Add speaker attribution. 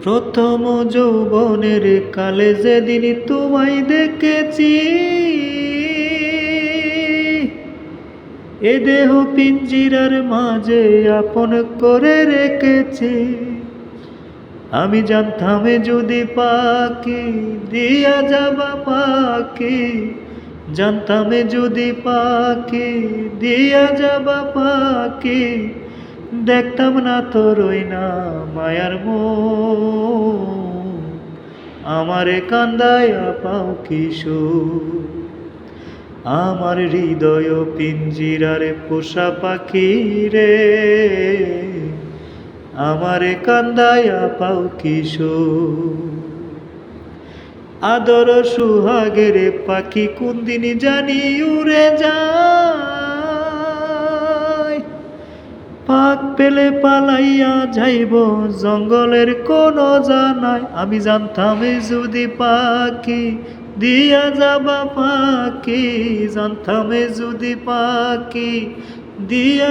Speaker 1: প্রথম যৌবনের কালে যেদিন তোমায় দেখেছি, এ দেহ পিঞ্জিরার মাঝে আপন করে রেখেছি। আমি জানতাম যদি পাখি দিয়া যাবা পাখি, জানতাম যদি পাখি দিয়া যাবা পাখি, দেখতাম না তোরই না মায়ার মুখ। আমারে কান্দায়া পাও কিশোর, আমার হৃদয় পিঞ্জিরারে পোষা পাখি রে, আমারে কান্দায়া পাও কিশোর। আদর সুহাগের পাখি কোন দিন জানি উড়ে যায়, পাক পেলে পালাইয়া যাইব জঙ্গলের কোন জানায়। আমি জানতাম যদি পাখি দিয়া যাবা পাখি, জানতাম যদি পাখি দিয়া